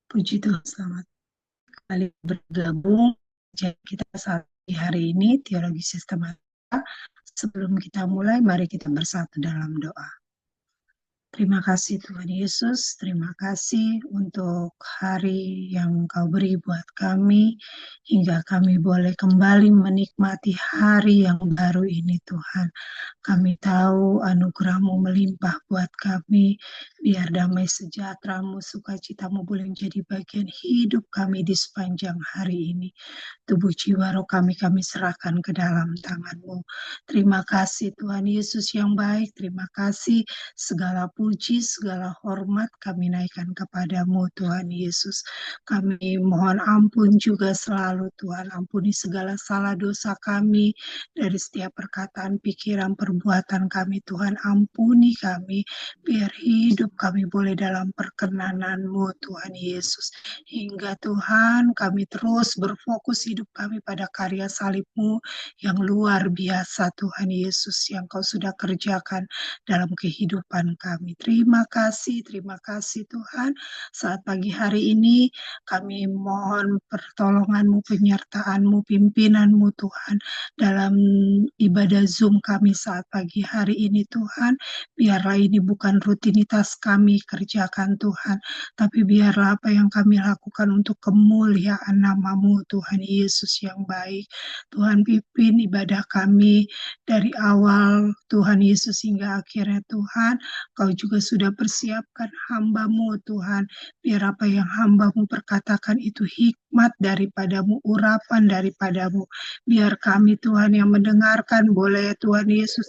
Puji Tuhan, selamat kembali bergabung. Jadi kita saat hari ini teologi sistematika. Sebelum kita mulai, mari kita bersatu dalam doa. Terima kasih Tuhan Yesus, terima kasih untuk hari yang Engkau beri buat kami, hingga kami boleh kembali menikmati hari yang baru ini Tuhan. Kami tahu anugerah-Mu melimpah buat kami, biar damai sejahtera-Mu, sukacita-Mu boleh menjadi bagian hidup kami di sepanjang hari ini. Tubuh jiwa roh kami serahkan ke dalam tangan-Mu. Terima kasih Tuhan Yesus yang baik, terima kasih. Segala puji, segala hormat kami naikkan kepadamu Tuhan Yesus. Kami mohon ampun juga selalu Tuhan. Ampuni segala salah dosa kami dari setiap perkataan, pikiran, perbuatan kami Tuhan. Ampuni kami biar hidup kami boleh dalam perkenanan-Mu Tuhan Yesus. Hingga Tuhan kami terus berfokus hidup kami pada karya salib-Mu yang luar biasa Tuhan Yesus yang Kau sudah kerjakan dalam kehidupan kami. Terima kasih Tuhan. Saat pagi hari ini kami mohon pertolongan-Mu, penyertaan-Mu, pimpinan-Mu Tuhan dalam ibadah Zoom kami saat pagi hari ini Tuhan. Biarlah ini bukan rutinitas kami kerjakan Tuhan, tapi biarlah apa yang kami lakukan untuk kemuliaan nama-Mu Tuhan Yesus yang baik. Tuhan pimpin ibadah kami dari awal Tuhan Yesus hingga akhirnya Tuhan. Kau juga sudah persiapkan hamba-Mu Tuhan. Biar apa yang hamba-Mu perkatakan itu hikmat daripadamu, urapan daripadamu. Biar kami Tuhan yang mendengarkan boleh Tuhan Yesus,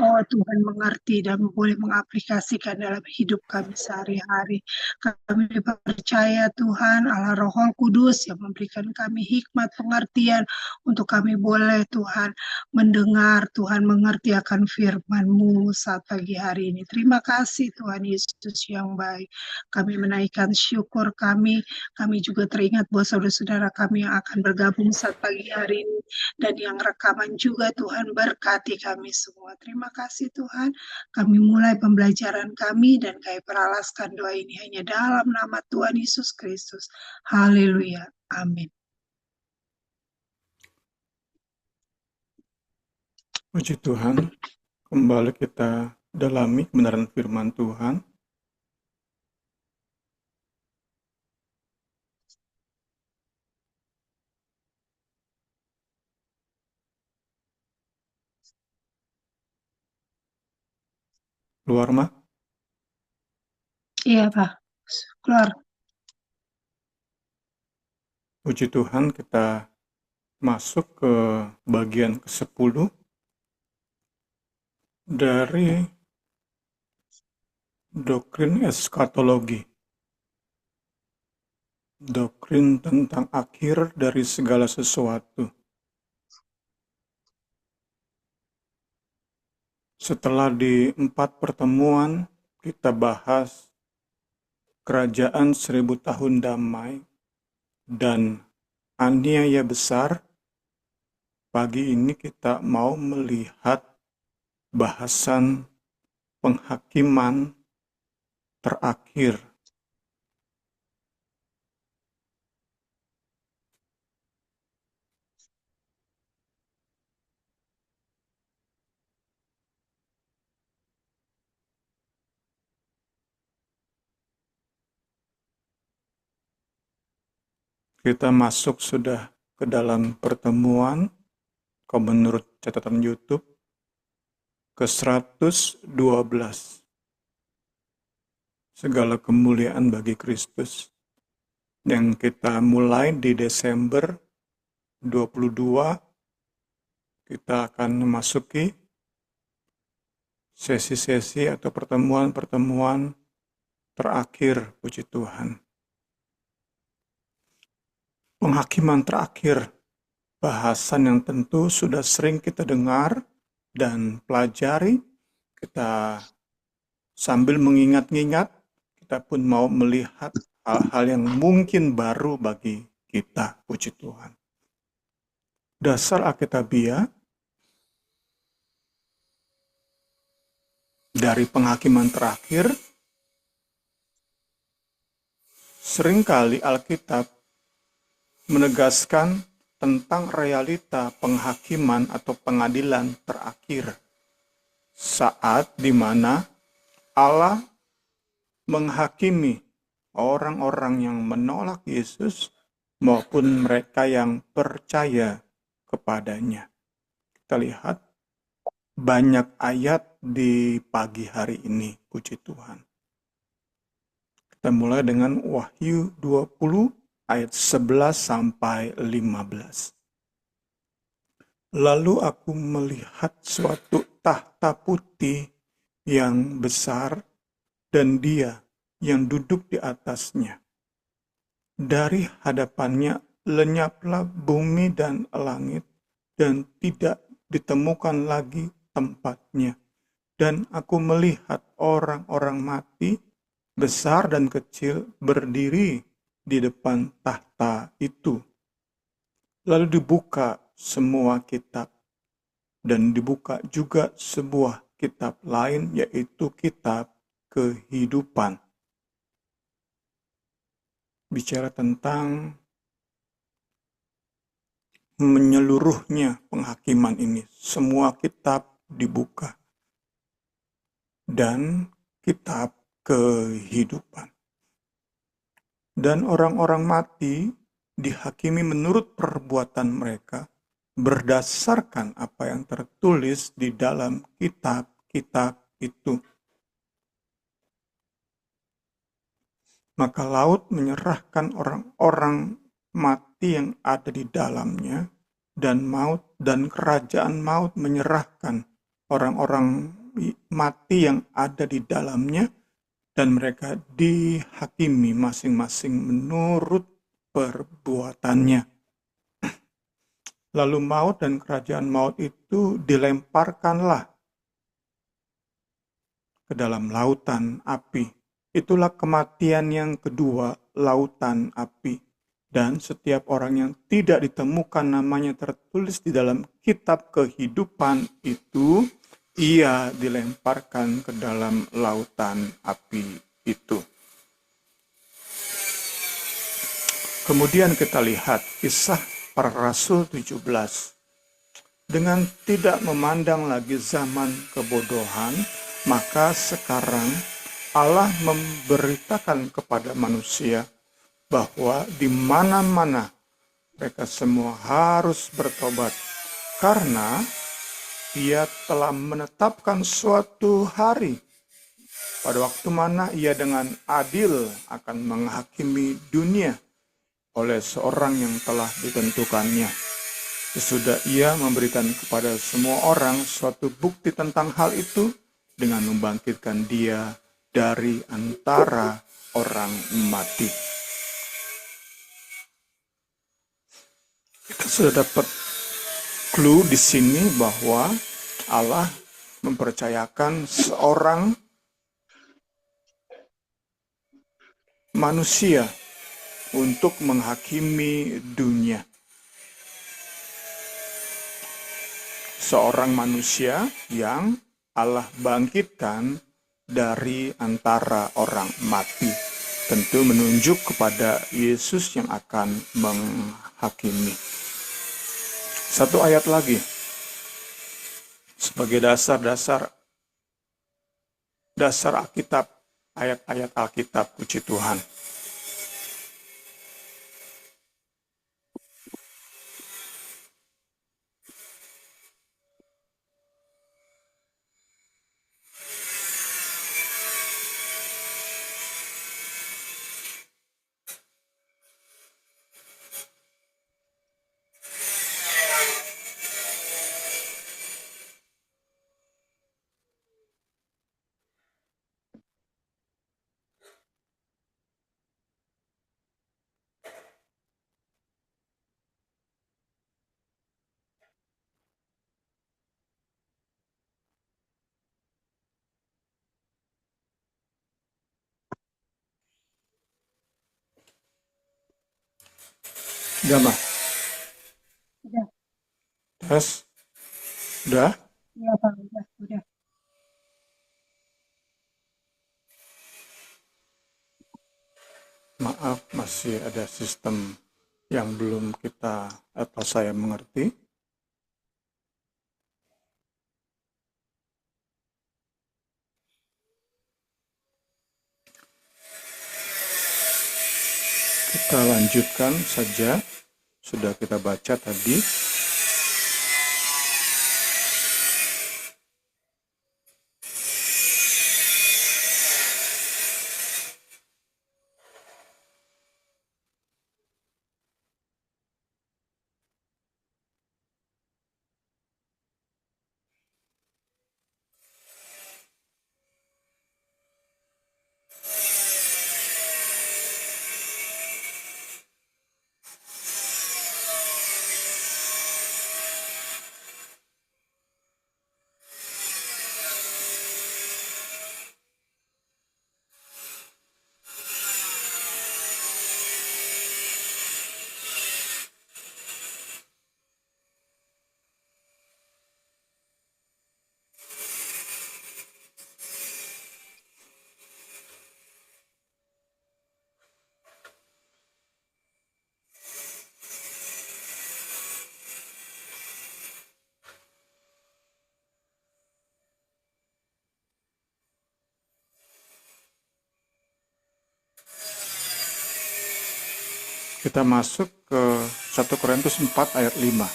oh Tuhan mengerti dan boleh mengaplikasikan dalam hidup kami sehari-hari. Kami percaya Tuhan Allah Roh Kudus yang memberikan kami hikmat pengertian untuk kami boleh Tuhan mendengar, Tuhan mengerti akan firman-Mu saat pagi hari ini. Terima kasih Tuhan Yesus yang baik. Kami menaikkan syukur kami juga teringat bahwa saudara-saudara kami yang akan bergabung saat pagi hari ini, dan yang rekaman juga Tuhan berkati kami semua. Terima kasih Tuhan, kami mulai pembelajaran kami dan kami peralaskan doa ini hanya dalam nama Tuhan Yesus Kristus. Haleluya. Amin. Puji Tuhan, kembali kita dalami kebenaran firman Tuhan. Keluar, Mak? Iya, Pak. Keluar. Puji Tuhan, kita masuk ke bagian ke-10 dari doktrin eskatologi. Doktrin tentang akhir dari segala sesuatu. Setelah di 4 pertemuan kita bahas kerajaan 1000 tahun damai dan aniaya besar, pagi ini kita mau melihat bahasan penghakiman terakhir. Kita masuk sudah ke dalam pertemuan, kalau menurut catatan YouTube, ke-112. Segala kemuliaan bagi Kristus. Yang kita mulai di Desember 22, kita akan memasuki sesi-sesi atau pertemuan-pertemuan terakhir, puji Tuhan. Penghakiman terakhir, bahasan yang tentu sudah sering kita dengar dan pelajari. Kita sambil mengingat-ingat, kita pun mau melihat hal-hal yang mungkin baru bagi kita, puji Tuhan. Dasar Alkitabiah dari penghakiman terakhir Seringkali Alkitab menegaskan tentang realita penghakiman atau pengadilan terakhir, saat di mana Allah menghakimi orang-orang yang menolak Yesus maupun mereka yang percaya kepadanya. Kita lihat banyak ayat di pagi hari ini, puji Tuhan. Kita mulai dengan Wahyu 20 ayat 11 sampai 15. Lalu aku melihat suatu tahta putih yang besar dan Dia yang duduk di atasnya. Dari hadapannya lenyaplah bumi dan langit, dan tidak ditemukan lagi tempatnya. Dan aku melihat orang-orang mati, besar dan kecil, berdiri di depan tahta itu. Lalu dibuka semua kitab, dan dibuka juga sebuah kitab lain, yaitu kitab kehidupan. Bicara tentang menyeluruhnya penghakiman ini, semua kitab dibuka, dan kitab kehidupan. Dan orang-orang mati dihakimi menurut perbuatan mereka, berdasarkan apa yang tertulis di dalam kitab-kitab itu. Maka laut menyerahkan orang-orang mati yang ada di dalamnya, dan maut dan kerajaan maut menyerahkan orang-orang mati yang ada di dalamnya, dan mereka dihakimi masing-masing menurut perbuatannya. Lalu maut dan kerajaan maut itu dilemparkanlah ke dalam lautan api. Itulah kematian yang kedua, lautan api. Dan setiap orang yang tidak ditemukan namanya tertulis di dalam kitab kehidupan itu, ia dilemparkan ke dalam lautan api itu. Kemudian kita lihat kisah para rasul 17. Dengan tidak memandang lagi zaman kebodohan, maka sekarang Allah memberitakan kepada manusia bahwa di mana-mana mereka semua harus bertobat, karena Ia telah menetapkan suatu hari pada waktu mana Ia dengan adil akan menghakimi dunia oleh seorang yang telah ditentukannya. Sesudah Ia memberikan kepada semua orang suatu bukti tentang hal itu dengan membangkitkan Dia dari antara orang mati. Kita sudah dapat clue di sini bahwa Allah mempercayakan seorang manusia untuk menghakimi dunia. Seorang manusia yang Allah bangkitkan dari antara orang mati. Tentu menunjuk kepada Yesus yang akan menghakimi. Satu ayat lagi sebagai dasar Alkitab, ayat-ayat Alkitab, puji Tuhan. Udah mah? Udah, Tes? Udah? ya Pak, udah. Maaf, masih ada sistem yang belum kita atau saya mengerti. Kita lanjutkan saja. Sudah kita baca tadi. Kita masuk ke 1 Korintus 4 ayat 5.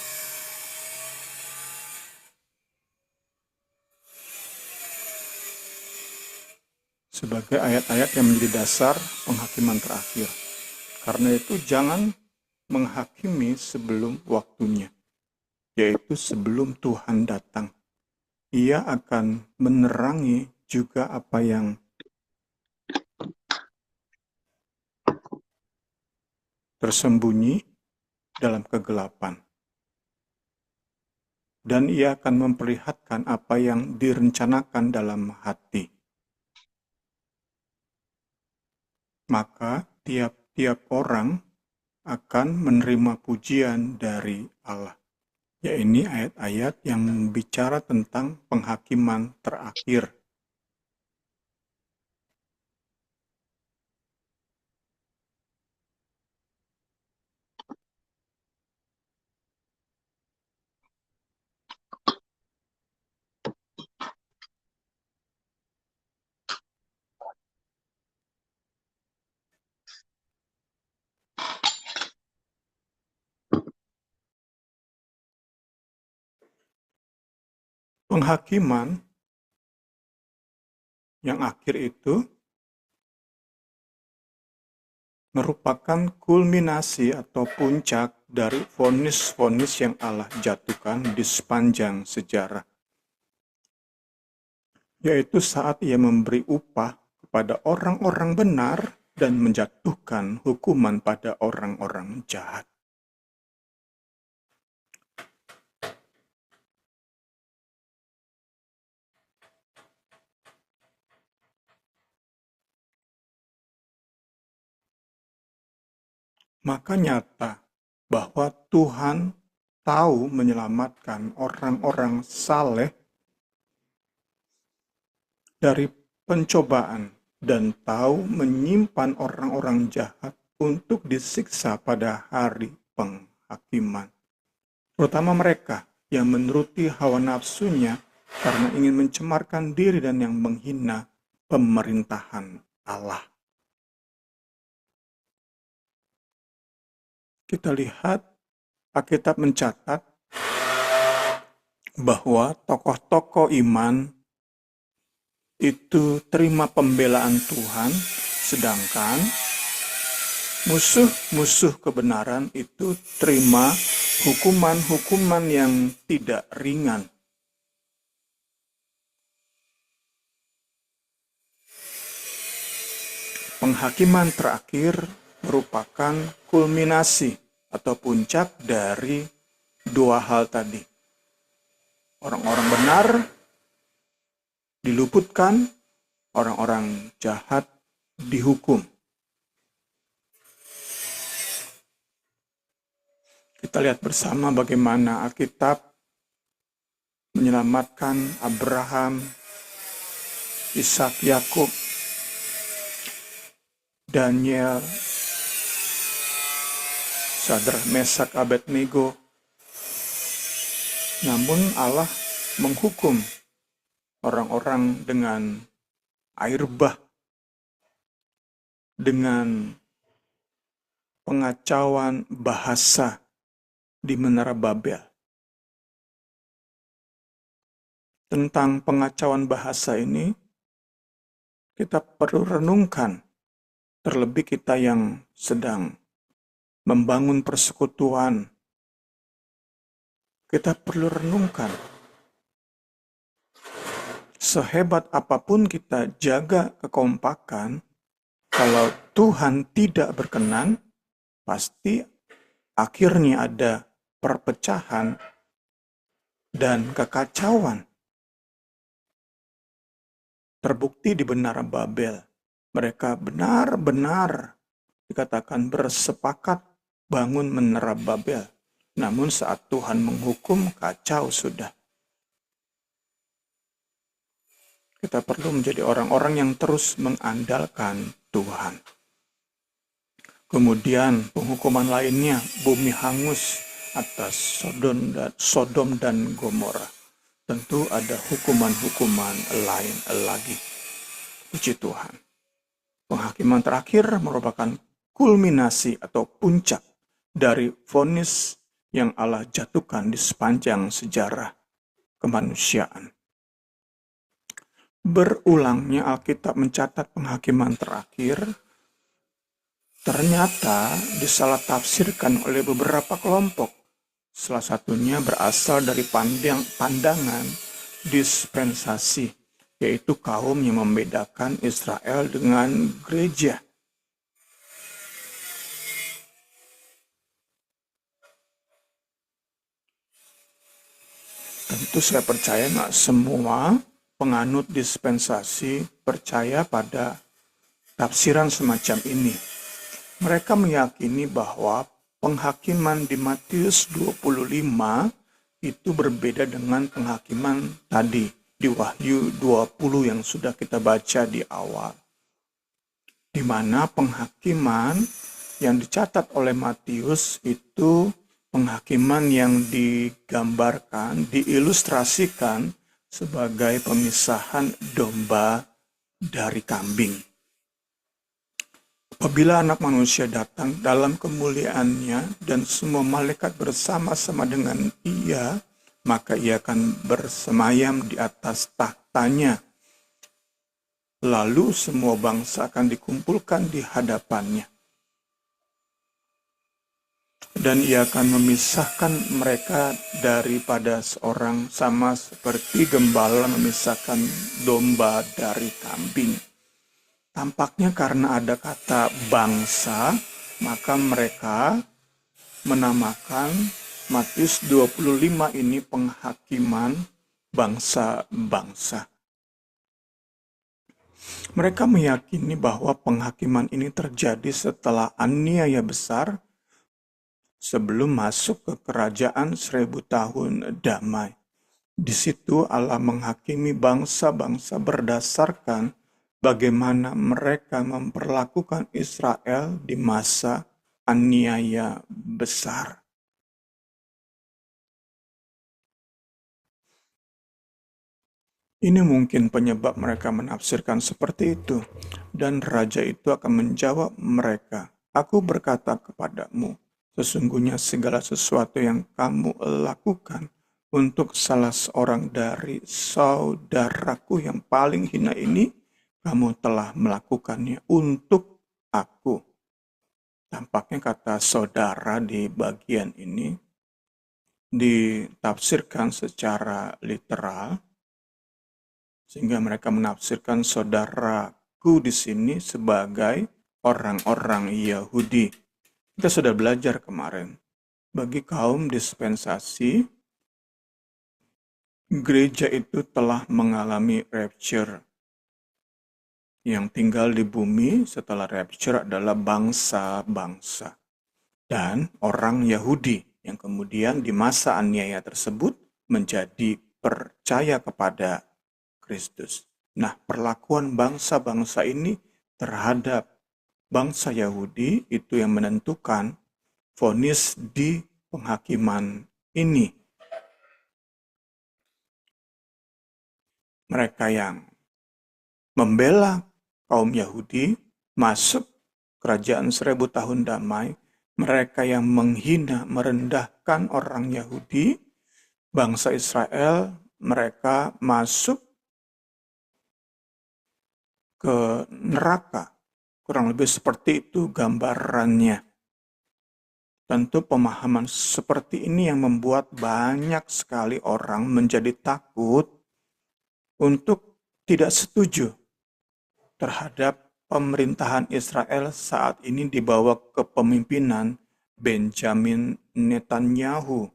Sebagai ayat-ayat yang menjadi dasar penghakiman terakhir. Karena itu jangan menghakimi sebelum waktunya, yaitu sebelum Tuhan datang. Ia akan menerangi juga apa yang tersembunyi dalam kegelapan. Dan ia akan memperlihatkan apa yang direncanakan dalam hati. Maka tiap-tiap orang akan menerima pujian dari Allah. Ya, ini ayat-ayat yang bicara tentang penghakiman terakhir. Penghakiman yang akhir itu merupakan kulminasi atau puncak dari vonis-vonis yang Allah jatuhkan di sepanjang sejarah. Yaitu saat ia memberi upah kepada orang-orang benar dan menjatuhkan hukuman pada orang-orang jahat. Maka nyata bahwa Tuhan tahu menyelamatkan orang-orang saleh dari pencobaan dan tahu menyimpan orang-orang jahat untuk disiksa pada hari penghakiman. Terutama mereka yang menuruti hawa nafsunya karena ingin mencemarkan diri dan yang menghina pemerintahan Allah. Kita lihat Alkitab mencatat bahwa tokoh-tokoh iman itu terima pembelaan Tuhan, sedangkan musuh-musuh kebenaran itu terima hukuman-hukuman yang tidak ringan. Penghakiman terakhir merupakan kulminasi atau puncak dari dua hal tadi. Orang-orang benar diluputkan, orang-orang jahat dihukum. Kita lihat bersama bagaimana Alkitab menyelamatkan Abraham, Ishak, Yakub, Daniel, Sadrak, Mesak, Abednego. Namun Allah menghukum orang-orang dengan air bah, dengan pengacauan bahasa di Menara Babel. Tentang pengacauan bahasa ini, kita perlu renungkan, terlebih kita yang sedang membangun persekutuan. Kita perlu renungkan, sehebat apapun kita jaga kekompakan, kalau Tuhan tidak berkenan, pasti akhirnya ada perpecahan dan kekacauan. Terbukti di Menara Babel, mereka benar-benar dikatakan bersepakat bangun Menara Babel. Namun saat Tuhan menghukum, kacau sudah. Kita perlu menjadi orang-orang yang terus mengandalkan Tuhan. Kemudian penghukuman lainnya, bumi hangus atas Sodom dan Gomora. Tentu ada hukuman-hukuman lain lagi. Puji Tuhan. Penghakiman terakhir merupakan kulminasi atau puncak dari vonis yang Allah jatuhkan di sepanjang sejarah kemanusiaan. Berulangnya Alkitab mencatat penghakiman terakhir ternyata disalah tafsirkan oleh beberapa kelompok. Salah satunya berasal dari pandangan dispensasi, yaitu kaum yang membedakan Israel dengan gereja. Tentu saya percaya nggak semua penganut dispensasi percaya pada tafsiran semacam ini. Mereka meyakini bahwa penghakiman di Matius 25 itu berbeda dengan penghakiman tadi di Wahyu 20 yang sudah kita baca di awal. Di mana penghakiman yang dicatat oleh Matius itu penghakiman yang digambarkan, diilustrasikan sebagai pemisahan domba dari kambing. Apabila Anak Manusia datang dalam kemuliaannya dan semua malaikat bersama-sama dengan Ia, maka Ia akan bersemayam di atas tahtanya. Lalu semua bangsa akan dikumpulkan di hadapannya. Dan Ia akan memisahkan mereka daripada seorang, sama seperti gembala memisahkan domba dari kambing. Tampaknya karena ada kata bangsa, maka mereka menamakan Matius 25 ini penghakiman bangsa-bangsa. Mereka meyakini bahwa penghakiman ini terjadi setelah aniaya besar sebelum masuk ke kerajaan 1000 tahun damai. Di situ Allah menghakimi bangsa-bangsa berdasarkan bagaimana mereka memperlakukan Israel di masa aniaya besar. Ini mungkin penyebab mereka menafsirkan seperti itu. Dan raja itu akan menjawab mereka, "Aku berkata kepadamu, sesungguhnya segala sesuatu yang kamu lakukan untuk salah seorang dari saudaraku yang paling hina ini, kamu telah melakukannya untuk aku." Tampaknya kata saudara di bagian ini ditafsirkan secara literal, sehingga mereka menafsirkan saudaraku di sini sebagai orang-orang Yahudi. Kita sudah belajar kemarin, bagi kaum dispensasi, gereja itu telah mengalami rapture. Yang tinggal di bumi setelah rapture adalah bangsa-bangsa dan orang Yahudi yang kemudian di masa aniaya tersebut menjadi percaya kepada Kristus. Nah, perlakuan bangsa-bangsa ini terhadap bangsa Yahudi itu yang menentukan vonis di penghakiman ini. Mereka yang membela kaum Yahudi masuk kerajaan 1000 tahun damai, mereka yang menghina, merendahkan orang Yahudi, bangsa Israel, mereka masuk ke neraka. Kurang lebih seperti itu gambarannya. Tentu pemahaman seperti ini yang membuat banyak sekali orang menjadi takut untuk tidak setuju terhadap pemerintahan Israel saat ini di bawah kepemimpinan Benjamin Netanyahu.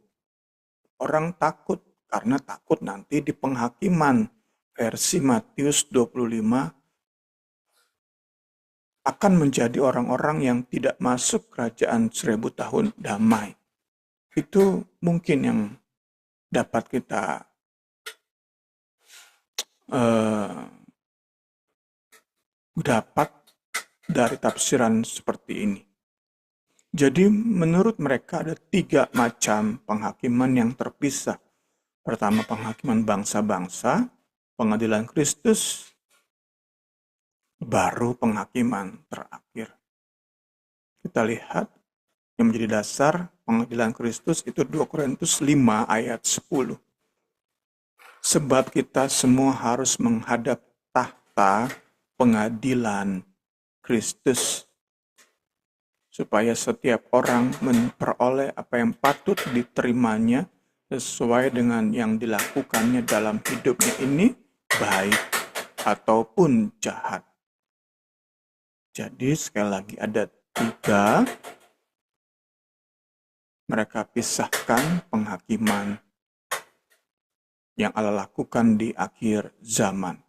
Orang takut karena takut nanti di penghakiman versi Matius 25 akan menjadi orang-orang yang tidak masuk kerajaan 1000 tahun damai. Itu mungkin yang dapat kita dapat dari tafsiran seperti ini. Jadi menurut mereka ada 3 macam penghakiman yang terpisah. Pertama, penghakiman bangsa-bangsa, pengadilan Kristus, baru penghakiman terakhir. Kita lihat yang menjadi dasar pengadilan Kristus itu 2 Korintus 5 ayat 10. Sebab kita semua harus menghadap tahta pengadilan Kristus, supaya setiap orang memperoleh apa yang patut diterimanya sesuai dengan yang dilakukannya dalam hidupnya ini, baik ataupun jahat. Jadi sekali lagi ada 3, mereka pisahkan penghakiman yang Allah lakukan di akhir zaman.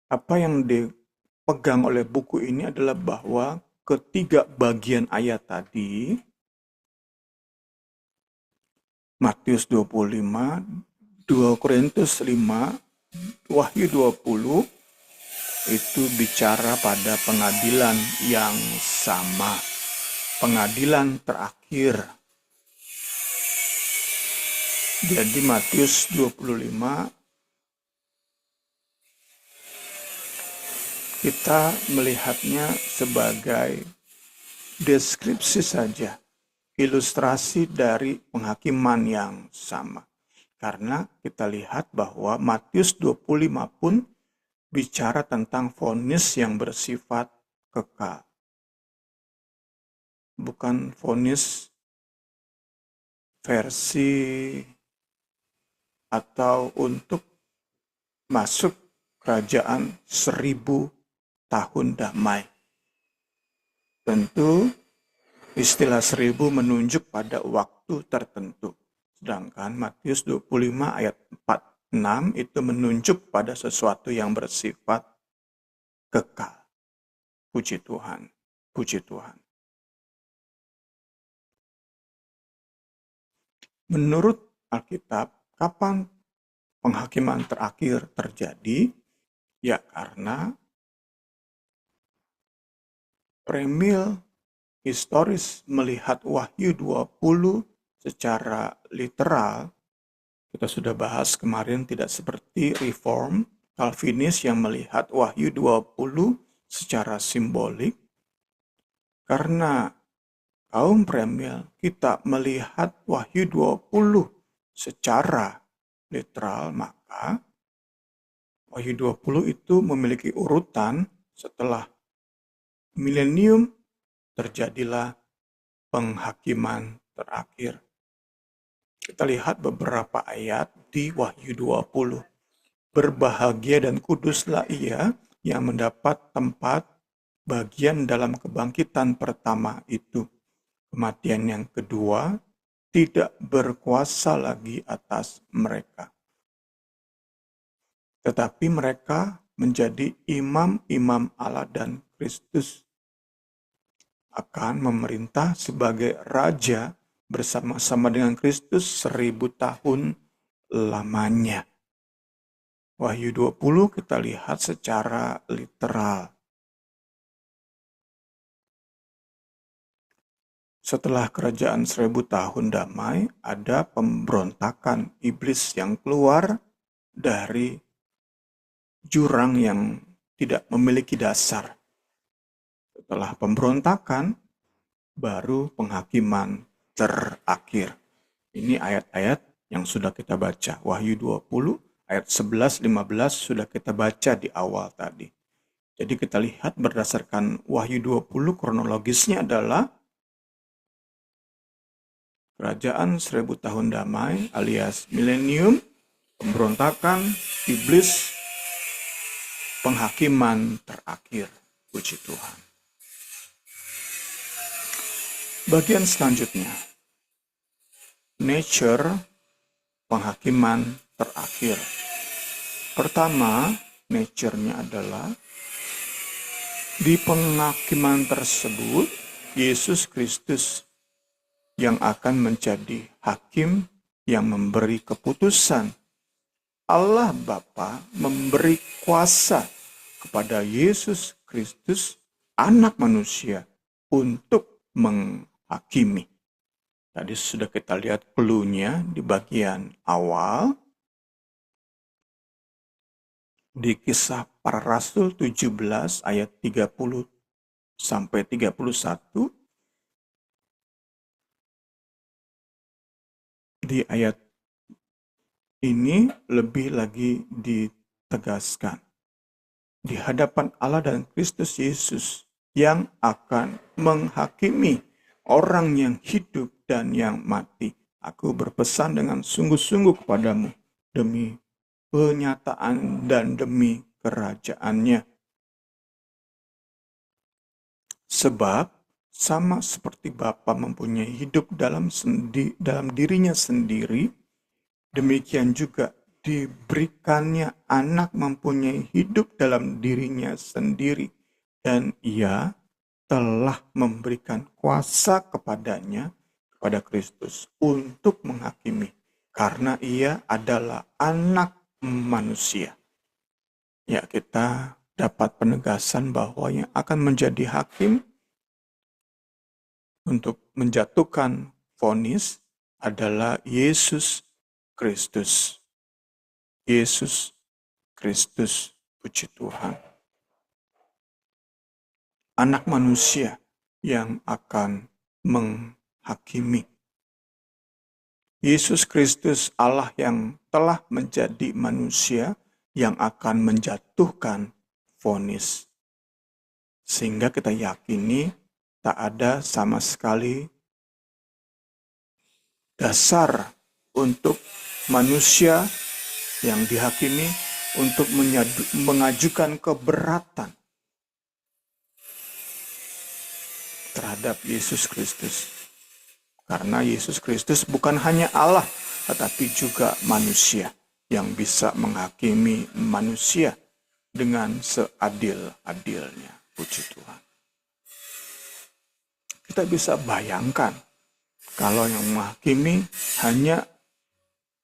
Apa yang dipegang oleh buku ini adalah bahwa ketiga bagian ayat tadi, Matius 25, 2 Korintus 5, Wahyu 20, itu bicara pada pengadilan yang sama, pengadilan terakhir. Jadi Matius 25 kita melihatnya sebagai deskripsi saja, ilustrasi dari penghakiman yang sama. Karena kita lihat bahwa Matius 25 pun bicara tentang vonis yang bersifat kekal. Bukan vonis versi atau untuk masuk kerajaan 1000 tahun damai. Tentu istilah 1000 menunjuk pada waktu tertentu. Sedangkan Matius 25 ayat 4-6 itu menunjuk pada sesuatu yang bersifat kekal. Puji Tuhan, puji Tuhan. Menurut Alkitab, kapan penghakiman terakhir terjadi? Ya karena premil historis melihat Wahyu 20 secara literal, kita sudah bahas kemarin, tidak seperti Reform, Calvinis yang melihat Wahyu 20 secara simbolik. Karena kaum premil, kita melihat Wahyu 20 secara literal, maka Wahyu 20 itu memiliki urutan. Setelah milenium terjadilah penghakiman terakhir. Kita lihat beberapa ayat di Wahyu 20. Berbahagia dan kuduslah ia yang mendapat tempat bagian dalam kebangkitan pertama itu. Kematian yang kedua tidak berkuasa lagi atas mereka. Tetapi mereka menjadi imam-imam Allah dan Kristus, akan memerintah sebagai raja bersama-sama dengan Kristus 1000 tahun lamanya. Wahyu 20 kita lihat secara literal. Setelah kerajaan 1000 tahun damai, ada pemberontakan iblis yang keluar dari jurang yang tidak memiliki dasar. Setelah pemberontakan, baru penghakiman terakhir. Ini ayat-ayat yang sudah kita baca. Wahyu 20 ayat 11-15 sudah kita baca di awal tadi. Jadi kita lihat berdasarkan Wahyu 20 kronologisnya adalah kerajaan 1000 tahun damai alias milenium, pemberontakan, iblis, penghakiman terakhir. Puji Tuhan. Bagian selanjutnya, nature, penghakiman terakhir. Pertama, nature-nya adalah di penghakiman tersebut, Yesus Kristus yang akan menjadi hakim yang memberi keputusan. Allah Bapa memberi kuasa kepada Yesus Kristus, anak manusia, untuk menghakimi. Tadi sudah kita lihat clue-nya di bagian awal. Di Kisah Para Rasul 17 ayat 30 sampai 31. Di ayat ini lebih lagi ditegaskan. Di hadapan Allah dan Kristus Yesus yang akan menghakimi orang yang hidup dan yang mati. Aku berpesan dengan sungguh-sungguh kepadamu demi penyataan dan demi kerajaannya. Sebab sama seperti Bapa mempunyai hidup dalam dirinya sendiri, demikian juga diberikannya anak mempunyai hidup dalam dirinya sendiri. Dan ia telah memberikan kuasa kepadanya, kepada Kristus, untuk menghakimi. Karena ia adalah anak manusia. Ya, kita dapat penegasan bahwa yang akan menjadi hakim untuk menjatuhkan vonis adalah Yesus Kristus. Yesus Kristus, puji Tuhan. Anak manusia yang akan menghakimi. Yesus Kristus, Allah yang telah menjadi manusia yang akan menjatuhkan vonis. Sehingga kita yakini tak ada sama sekali dasar untuk manusia yang dihakimi untuk mengajukan keberatan terhadap Yesus Kristus. Karena Yesus Kristus bukan hanya Allah, tetapi juga manusia yang bisa menghakimi manusia dengan seadil-adilnya. Puji Tuhan. Kita bisa bayangkan kalau yang menghakimi hanya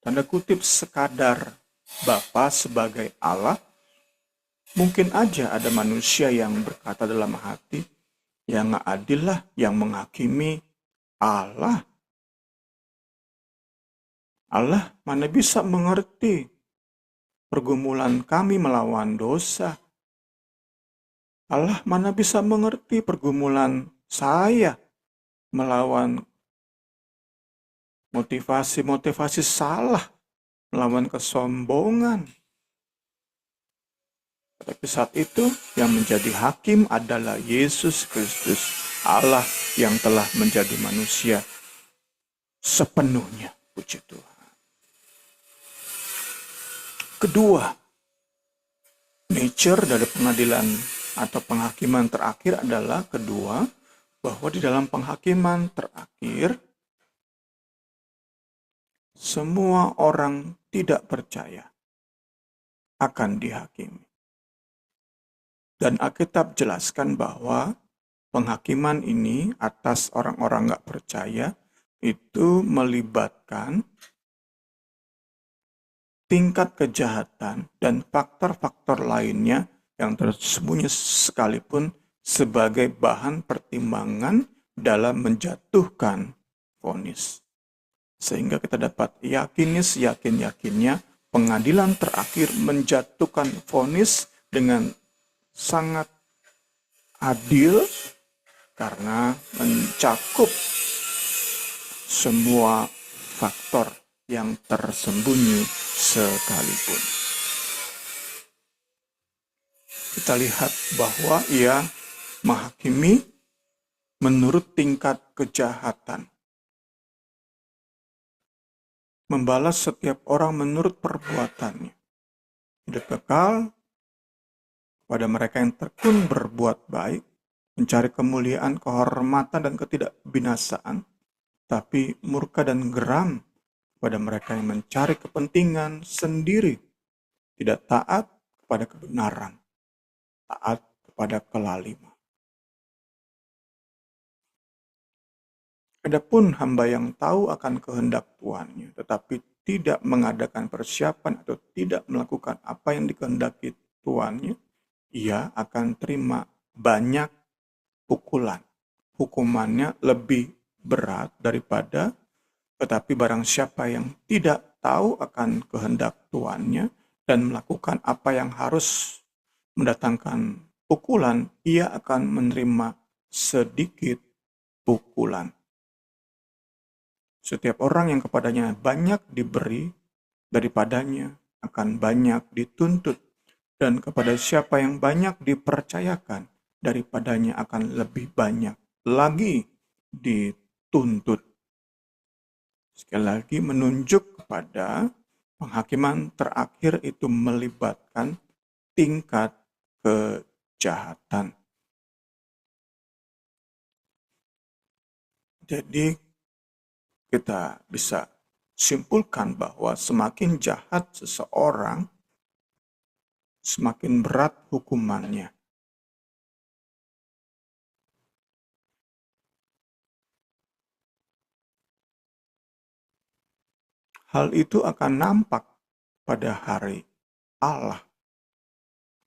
tanda kutip sekadar Bapa sebagai Allah, mungkin aja ada manusia yang berkata dalam hati, yang gak adil lah yang menghakimi Allah. Allah mana bisa mengerti pergumulan kami melawan dosa. Allah mana bisa mengerti pergumulan saya melawan motivasi-motivasi salah, melawan kesombongan. Tapi saat itu yang menjadi hakim adalah Yesus Kristus, Allah yang telah menjadi manusia sepenuhnya. Puji Tuhan. Kedua, nature dari pengadilan atau penghakiman terakhir adalah kedua, bahwa di dalam penghakiman terakhir, semua orang tidak percaya akan dihakimi. Dan Alkitab jelaskan bahwa penghakiman ini atas orang-orang gak percaya itu melibatkan tingkat kejahatan dan faktor-faktor lainnya yang tersembunyi sekalipun sebagai bahan pertimbangan dalam menjatuhkan vonis. Sehingga kita dapat yakini seyakin-yakinnya pengadilan terakhir menjatuhkan vonis dengan sangat adil karena mencakup semua faktor yang tersembunyi sekalipun. Kita lihat bahwa ia menghakimi menurut tingkat kejahatan. Membalas setiap orang menurut perbuatannya. Hidup kekal pada mereka yang tekun berbuat baik, mencari kemuliaan, kehormatan, dan ketidakbinasaan, tapi murka dan geram pada mereka yang mencari kepentingan sendiri, tidak taat kepada kebenaran, taat kepada kelaliman. Adapun hamba yang tahu akan kehendak tuannya, tetapi tidak mengadakan persiapan atau tidak melakukan apa yang dikehendaki tuannya, ia akan terima banyak pukulan. Hukumannya lebih berat daripada, tetapi barang siapa yang tidak tahu akan kehendak tuannya dan melakukan apa yang harus mendatangkan pukulan, ia akan menerima sedikit pukulan. Setiap orang yang kepadanya banyak diberi, daripadanya akan banyak dituntut. Dan kepada siapa yang banyak dipercayakan, daripadanya akan lebih banyak lagi dituntut. Sekali lagi menunjuk kepada penghakiman terakhir itu melibatkan tingkat kejahatan. Jadi kita bisa simpulkan bahwa semakin jahat seseorang, semakin berat hukumannya. Hal itu akan nampak pada hari Allah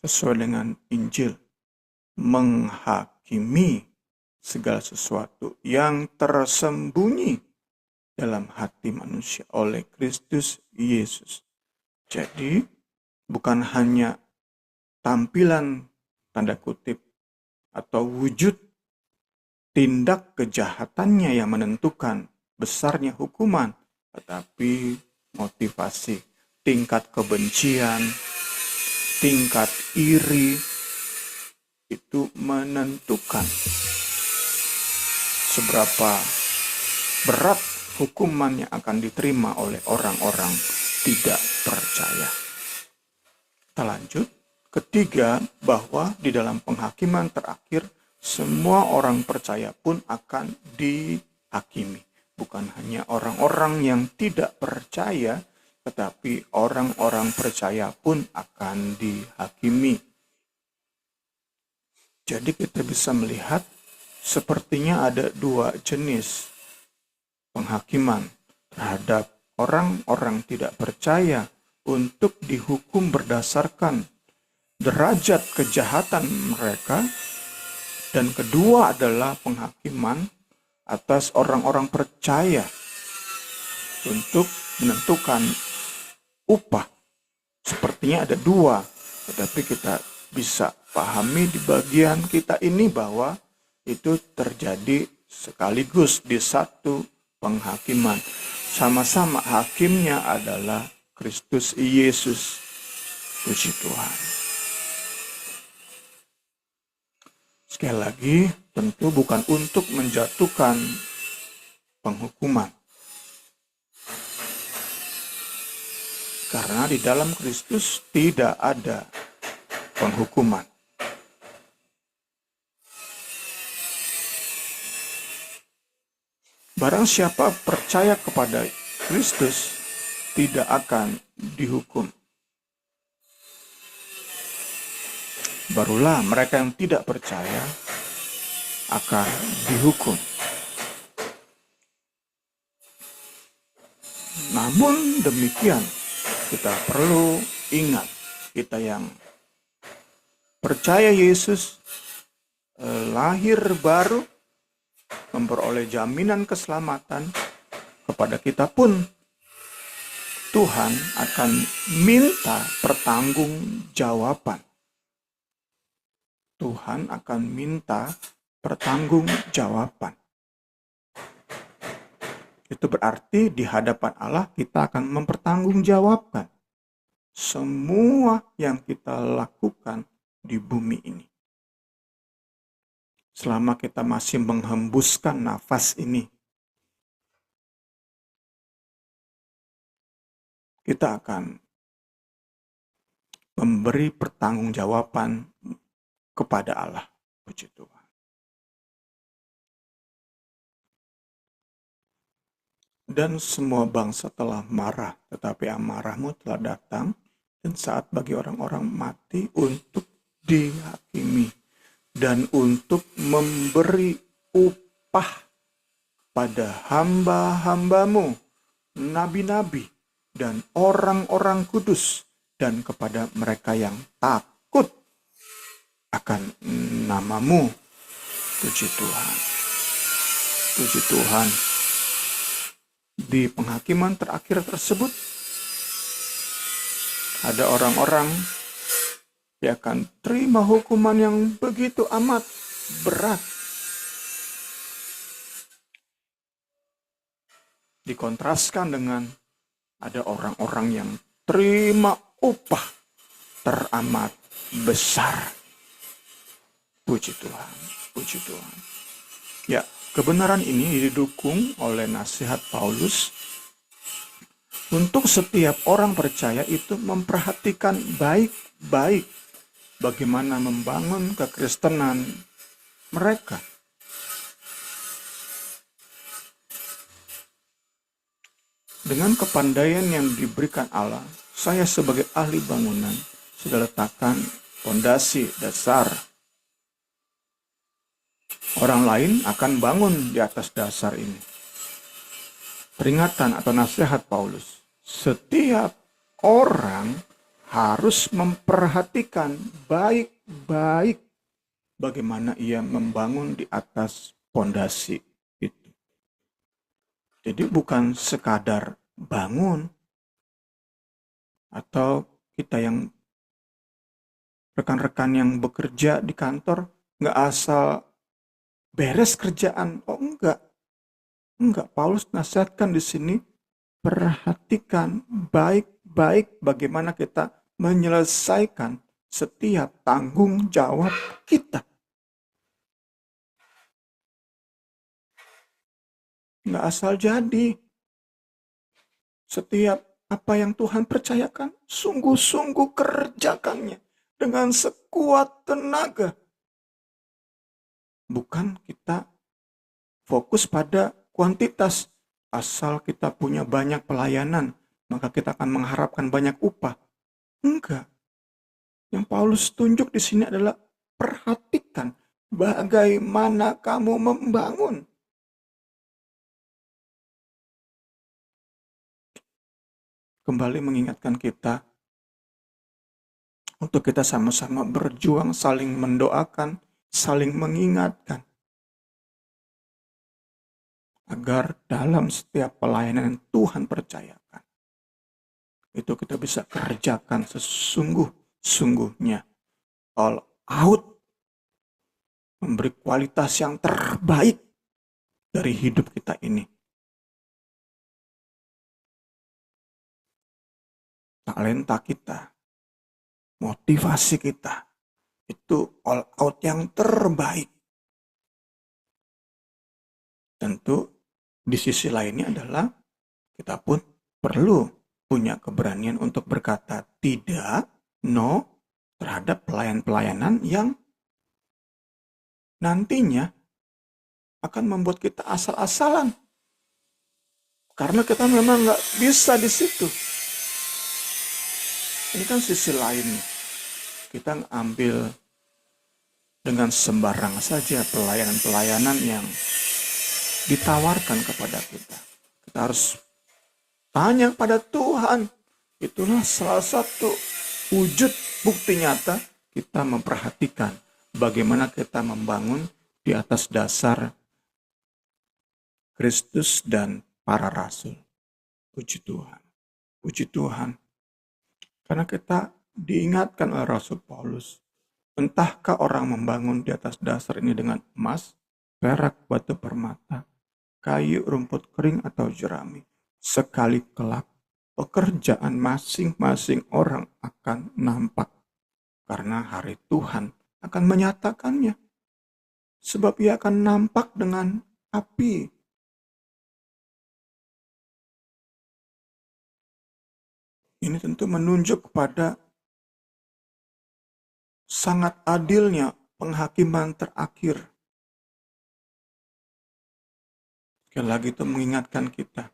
sesuai dengan Injil, menghakimi segala sesuatu yang tersembunyi dalam hati manusia oleh Kristus Yesus. Jadi bukan hanya tampilan tanda kutip atau wujud tindak kejahatannya yang menentukan besarnya hukuman, tetapi motivasi, tingkat kebencian, tingkat iri itu menentukan seberapa berat hukuman yang akan diterima oleh orang-orang tidak percaya. Kita lanjut. Ketiga, bahwa di dalam penghakiman terakhir, semua orang percaya pun akan dihakimi. Bukan hanya orang-orang yang tidak percaya, tetapi orang-orang percaya pun akan dihakimi. Jadi kita bisa melihat sepertinya ada dua jenis penghakiman terhadap orang-orang tidak percaya untuk dihukum berdasarkan derajat kejahatan mereka, dan kedua adalah penghakiman atas orang-orang percaya untuk menentukan upah. Sepertinya ada dua, tetapi kita bisa pahami di bagian kita ini bahwa itu terjadi sekaligus di satu penghakiman. Sama-sama hakimnya adalah Kristus Yesus. Puji Tuhan. Sekali lagi, tentu bukan untuk menjatuhkan penghukuman. Karena di dalam Kristus tidak ada penghukuman. Barang siapa percaya kepada Kristus tidak akan dihukum. Barulah mereka yang tidak percaya akan dihukum. Namun demikian, kita perlu ingat, kita yang percaya Yesus lahir baru, memperoleh jaminan keselamatan, kepada kita pun Tuhan akan minta pertanggungjawaban. Tuhan akan minta pertanggungjawaban. Itu berarti di hadapan Allah kita akan mempertanggungjawabkan semua yang kita lakukan di bumi ini. Selama kita masih menghembuskan nafas ini, kita akan memberi pertanggungjawaban kepada Allah. Puji Tuhan. Dan semua bangsa telah marah, tetapi amarahmu telah datang, dan saat bagi orang-orang mati untuk dihakimi, dan untuk memberi upah pada hamba-hambamu, nabi-nabi, dan orang-orang kudus, dan kepada mereka yang takut akan namamu. Puji Tuhan. Puji Tuhan. Di penghakiman terakhir tersebut, ada orang-orang yang akan terima hukuman yang begitu amat berat. Dikontraskan dengan ada orang-orang yang terima upah teramat besar. Puji Tuhan, puji Tuhan. Ya, kebenaran ini didukung oleh nasihat Paulus untuk setiap orang percaya itu memperhatikan baik-baik bagaimana membangun kekristenan mereka. Dengan kepandaian yang diberikan Allah, saya sebagai ahli bangunan sudah letakkan fondasi dasar. Orang lain akan bangun di atas dasar ini. Peringatan atau nasihat Paulus, setiap orang harus memperhatikan baik-baik bagaimana ia membangun di atas fondasi itu. Jadi bukan sekadar bangun, atau kita yang rekan-rekan yang bekerja di kantor nggak asal beres kerjaan. Oh enggak. Paulus nasihatkan di sini, perhatikan baik-baik bagaimana kita menyelesaikan setiap tanggung jawab kita. Nggak asal jadi. Setiap apa yang Tuhan percayakan, sungguh-sungguh kerjakannya dengan sekuat tenaga. Bukan kita fokus pada kuantitas. Asal kita punya banyak pelayanan, maka kita akan mengharapkan banyak upah. Enggak. Yang Paulus tunjuk di sini adalah perhatikan bagaimana kamu membangun. Kembali mengingatkan kita untuk kita sama-sama berjuang, saling mendoakan, saling mengingatkan, agar dalam setiap pelayanan yang Tuhan percayakan, itu kita bisa kerjakan sesungguh-sungguhnya, all out, memberi kualitas yang terbaik dari hidup kita ini. Talenta kita, motivasi kita, itu all out yang terbaik. Tentu di sisi lainnya adalah kita pun perlu punya keberanian untuk berkata tidak, no, terhadap pelayanan yang nantinya akan membuat kita asal-asalan. Karena kita memang nggak bisa di situ. Ini kan sisi lain. Kita ambil dengan sembarang saja pelayanan-pelayanan yang ditawarkan kepada kita. Kita harus tanya pada Tuhan. Itulah salah satu wujud bukti nyata kita memperhatikan bagaimana kita membangun di atas dasar Kristus dan para rasul. Puji Tuhan. Puji Tuhan. Karena kita diingatkan oleh Rasul Paulus, entahkah orang membangun di atas dasar ini dengan emas, perak, batu permata, kayu, rumput kering, atau jerami. Sekali kelak, pekerjaan masing-masing orang akan nampak. Karena hari Tuhan akan menyatakannya. Sebab ia akan nampak dengan api. Ini tentu menunjuk kepada sangat adilnya penghakiman terakhir. Sekali lagi itu mengingatkan kita.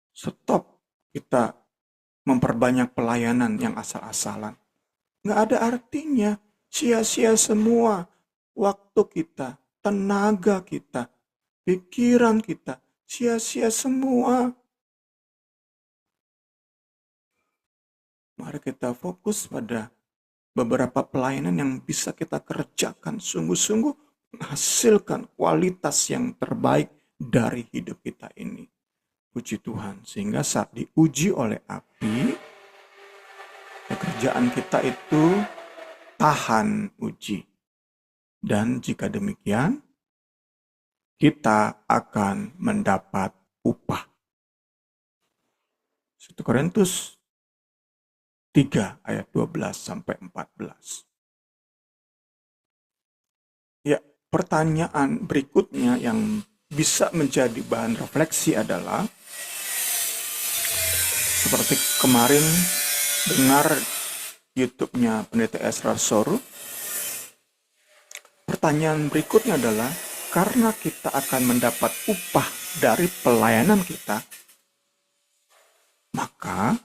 Stop kita memperbanyak pelayanan yang asal-asalan. Nggak ada artinya. Sia-sia semua waktu kita, tenaga kita, pikiran kita. Sia-sia semua. Mari kita fokus pada beberapa pelayanan yang bisa kita kerjakan sungguh-sungguh menghasilkan kualitas yang terbaik dari hidup kita ini. Puji Tuhan, sehingga saat diuji oleh api, pekerjaan kita itu tahan uji. Dan jika demikian, kita akan mendapat upah. 1 Korintus 3 ayat 12 sampai 14. Ya, pertanyaan berikutnya yang bisa menjadi bahan refleksi adalah seperti kemarin dengar YouTube-nya Pendeta Ezra Soru. Pertanyaan berikutnya adalah, karena kita akan mendapat upah dari pelayanan kita, maka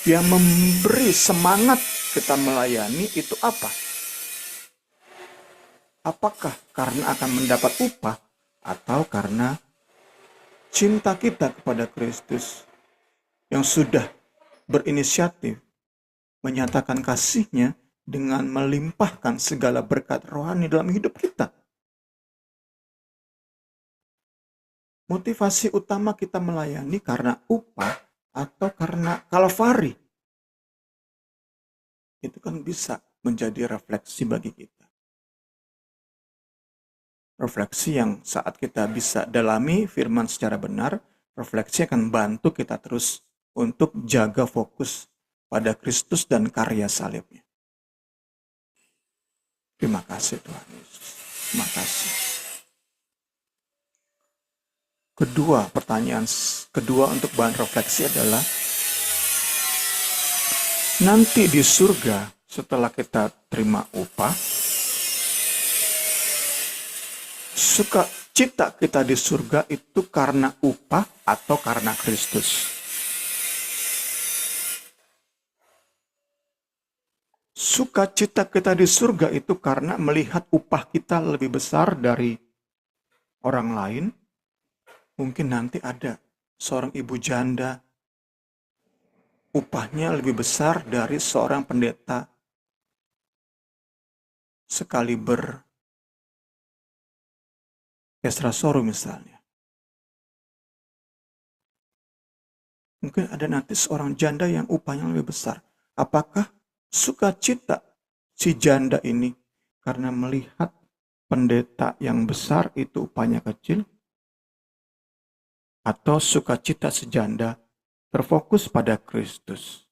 yang memberi semangat kita melayani itu apa? Apakah karena akan mendapat upah atau karena cinta kita kepada Kristus yang sudah berinisiatif menyatakan kasih-Nya dengan melimpahkan segala berkat rohani dalam hidup kita? Motivasi utama kita melayani karena upah atau karena kalvari? Itu kan bisa menjadi refleksi bagi kita. Refleksi yang saat kita bisa dalami firman secara benar, refleksi akan bantu kita terus untuk jaga fokus pada Kristus dan karya salibnya. Terima kasih Tuhan Yesus. Terima kasih. Pertanyaan kedua untuk bahan refleksi adalah, nanti di surga setelah kita terima upah, sukacita kita di surga itu karena upah atau karena Kristus? Sukacita kita di surga itu karena melihat upah kita lebih besar dari orang lain. Mungkin nanti ada seorang ibu janda, upahnya lebih besar dari seorang pendeta sekaliber Ezra Soru misalnya. Mungkin ada nanti seorang janda yang upahnya lebih besar. Apakah sukacita si janda ini karena melihat pendeta yang besar itu upahnya kecil? Atau sukacita si janda terfokus pada Kristus?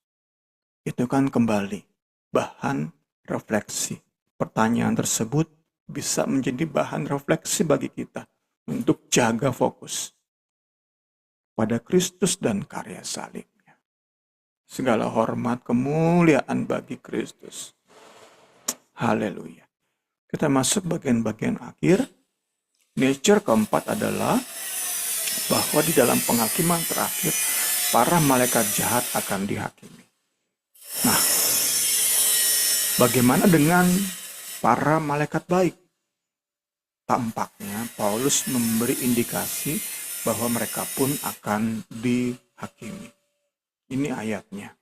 Itu kan kembali bahan refleksi. Pertanyaan tersebut bisa menjadi bahan refleksi bagi kita untuk jaga fokus pada Kristus dan karya salibnya. Segala hormat kemuliaan bagi Kristus. Haleluya. Kita masuk bagian-bagian akhir. Nature keempat adalah bahwa di dalam penghakiman terakhir, para malaikat jahat akan dihakimi. Nah, bagaimana dengan para malaikat baik? Tampaknya Paulus memberi indikasi bahwa mereka pun akan dihakimi. Ini ayatnya.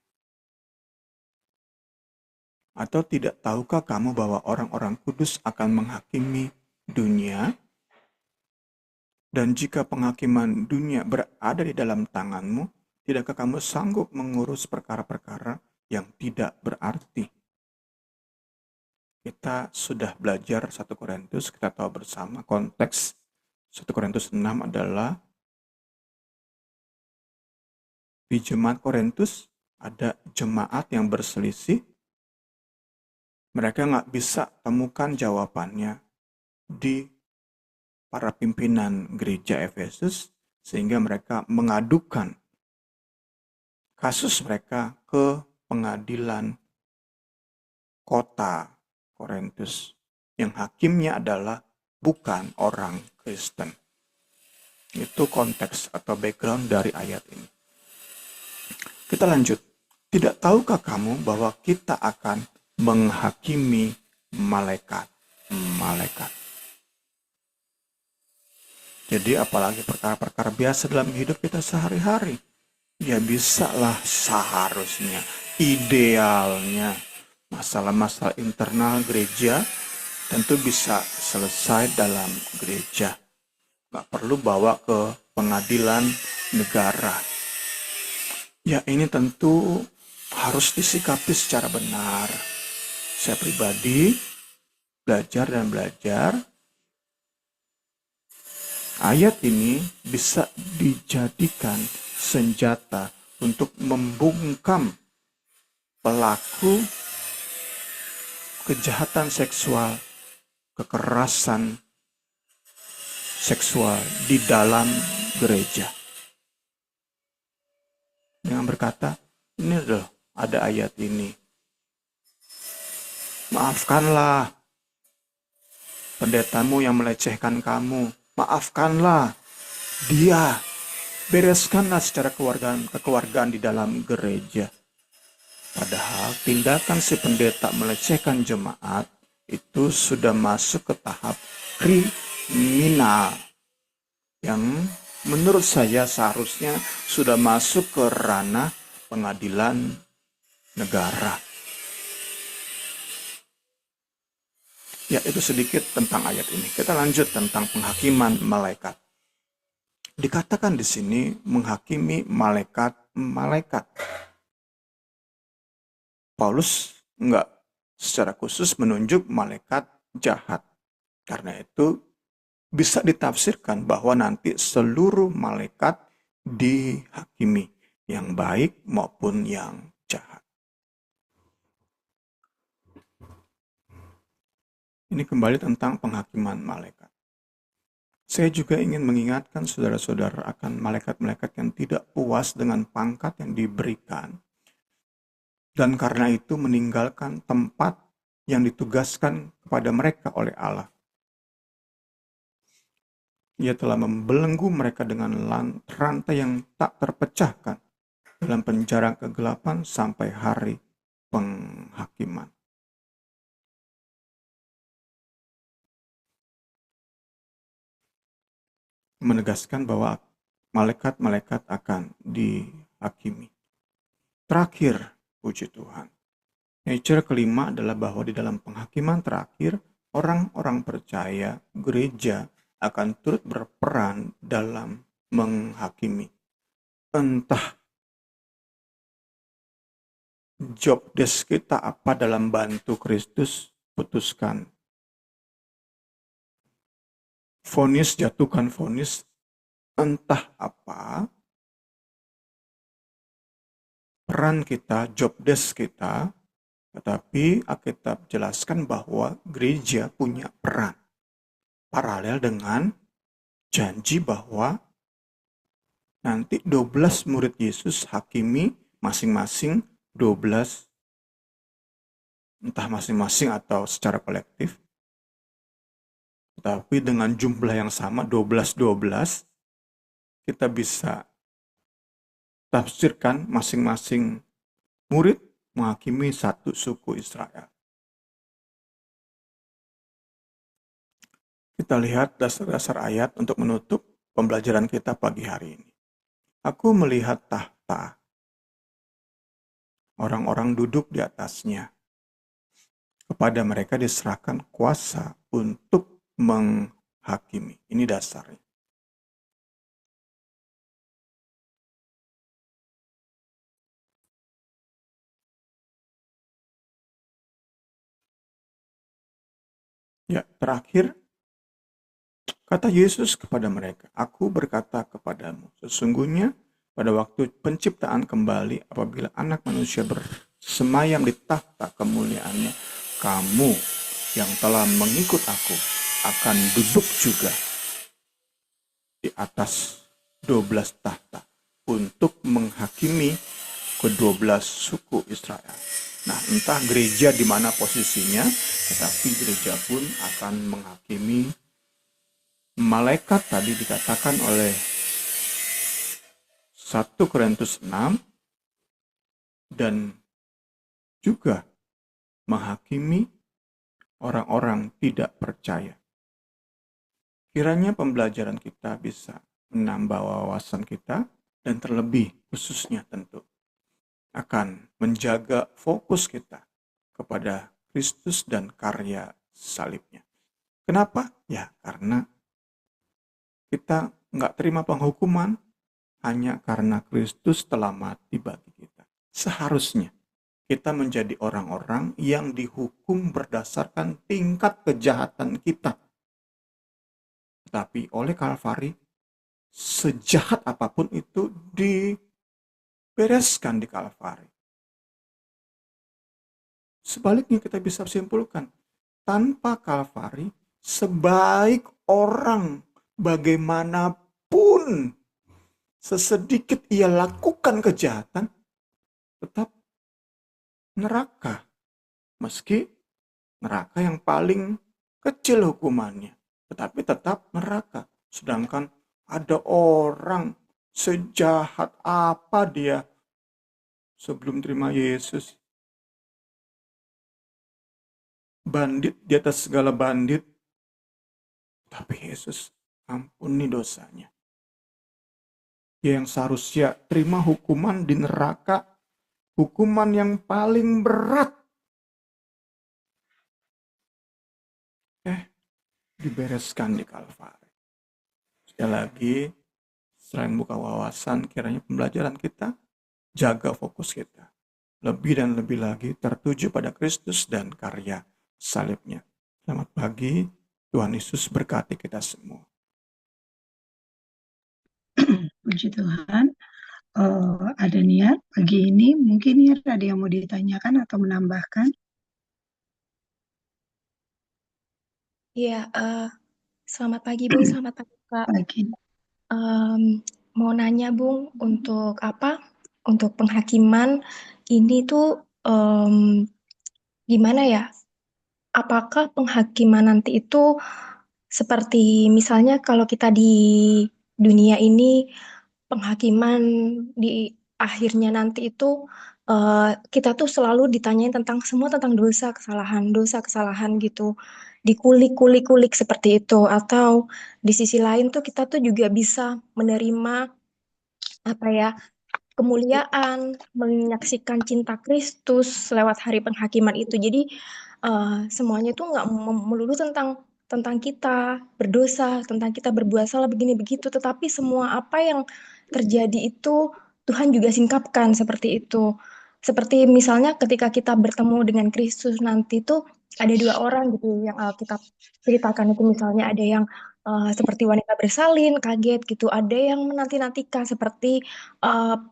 Atau tidak tahukah kamu bahwa orang-orang kudus akan menghakimi dunia? Dan jika penghakiman dunia berada di dalam tanganmu, tidakkah kamu sanggup mengurus perkara-perkara yang tidak berarti? Kita sudah belajar 1 Korintus, kita tahu bersama konteks 1 Korintus 6 adalah di jemaat Korintus ada jemaat yang berselisih. Mereka nggak bisa temukan jawabannya di para pimpinan gereja Efesus, sehingga mereka mengadukan kasus mereka ke pengadilan kota Korintus, yang hakimnya adalah bukan orang Kristen. Itu konteks atau background dari ayat ini. Kita lanjut. Tidak tahukah kamu bahwa kita akan menghakimi malaikat? Jadi apalagi perkara-perkara biasa dalam hidup kita sehari-hari. Ya bisalah seharusnya, idealnya, masalah-masalah internal gereja tentu bisa selesai dalam gereja. Gak perlu bawa ke pengadilan negara. Ya ini tentu harus disikapi secara benar. Saya pribadi belajar. Ayat ini bisa dijadikan senjata untuk membungkam pelaku kejahatan seksual, kekerasan seksual di dalam gereja. Dengan berkata, ini loh ada ayat ini. Maafkanlah pendetamu yang melecehkan kamu. Maafkanlah dia. Bereskanlah secara kekeluargaan di dalam gereja. Padahal tindakan si pendeta melecehkan jemaat itu sudah masuk ke tahap kriminal. Yang menurut saya seharusnya sudah masuk ke ranah pengadilan negara. Ya, itu sedikit tentang ayat ini. Kita lanjut tentang penghakiman malaikat. Dikatakan di sini menghakimi malaikat. Paulus enggak secara khusus menunjuk malaikat jahat. Karena itu bisa ditafsirkan bahwa nanti seluruh malaikat dihakimi, yang baik maupun yang jahat. Ini kembali tentang penghakiman malaikat. Saya juga ingin mengingatkan saudara-saudara akan malaikat-malaikat yang tidak puas dengan pangkat yang diberikan, dan karena itu meninggalkan tempat yang ditugaskan kepada mereka oleh Allah. Ia telah membelenggu mereka dengan rantai yang tak terpecahkan dalam penjara kegelapan sampai hari penghakiman. Menegaskan bahwa malaikat-malaikat akan dihakimi. Terakhir, puji Tuhan. Nature kelima adalah bahwa di dalam penghakiman terakhir, orang-orang percaya gereja akan turut berperan dalam menghakimi. Entah job desk kita apa dalam bantu Kristus, putuskan. Jatuhkan vonis, entah apa, peran kita, job desk kita, tetapi Alkitab jelaskan bahwa gereja punya peran. Paralel dengan janji bahwa nanti 12 murid Yesus hakimi masing-masing 12, entah masing-masing atau secara kolektif, tetapi dengan jumlah yang sama 12-12, kita bisa tafsirkan masing-masing murid menghakimi satu suku Israel. Kita lihat dasar-dasar ayat untuk menutup pembelajaran kita pagi hari ini. Aku melihat tahta, orang-orang duduk di atasnya. Kepada mereka diserahkan kuasa untuk menghakimi. Ini dasarnya. Ya, terakhir kata Yesus kepada mereka, "Aku berkata kepadamu, sesungguhnya pada waktu penciptaan kembali, apabila Anak Manusia bersemayam di tahta kemuliaannya, kamu yang telah mengikut aku akan duduk juga di atas 12 tahta untuk menghakimi ke-12 suku Israel." Nah, entah gereja di mana posisinya, tetapi gereja pun akan menghakimi malaikat tadi dikatakan oleh 1 Korintus 6 dan juga menghakimi orang-orang tidak percaya. Kiranya pembelajaran kita bisa menambah wawasan kita dan terlebih khususnya tentu akan menjaga fokus kita kepada Kristus dan karya salibnya. Kenapa? Ya karena kita nggak terima penghukuman hanya karena Kristus telah mati bagi kita. Seharusnya kita menjadi orang-orang yang dihukum berdasarkan tingkat kejahatan kita. Tetapi oleh Kalvari, sejahat apapun itu dibereskan di Kalvari. Sebaliknya kita bisa simpulkan, tanpa Kalvari, sebaik orang bagaimanapun sesedikit ia lakukan kejahatan, tetap neraka. Meski neraka yang paling kecil hukumannya, tetapi tetap neraka. Sedangkan ada orang sejahat apa dia sebelum terima Yesus, bandit di atas segala bandit, tapi Yesus ampuni dosanya. Dia yang seharusnya terima hukuman di neraka, hukuman yang paling berat, dibereskan di Kalvari. Sekali lagi, selain buka wawasan, kiranya pembelajaran kita jaga fokus kita. Lebih dan lebih lagi tertuju pada Kristus dan karya salibnya. Selamat pagi, Tuhan Yesus berkati kita semua. Puji Tuhan. Ada niat pagi ini, mungkin niat ada yang mau ditanyakan atau menambahkan? Iya, selamat pagi Bung, selamat pagi Kak. Pagi. Mau nanya Bung, untuk apa? Untuk penghakiman ini tuh gimana ya? Apakah penghakiman nanti itu seperti misalnya kalau kita di dunia ini penghakiman di akhirnya nanti itu kita tuh selalu ditanyain tentang semua tentang dosa kesalahan gitu, dikulik-kulik-kulik seperti itu, atau di sisi lain tuh kita tuh juga bisa menerima apa ya, kemuliaan, menyaksikan cinta Kristus lewat hari penghakiman itu. Jadi semuanya tuh nggak melulu tentang tentang kita berdosa, tentang kita berbuat salah begini begitu, tetapi semua apa yang terjadi itu Tuhan juga singkapkan seperti itu. Seperti misalnya ketika kita bertemu dengan Kristus nanti tuh ada dua orang gitu yang kita ceritakan itu, misalnya ada yang seperti wanita bersalin, kaget gitu, ada yang menanti-nantikan seperti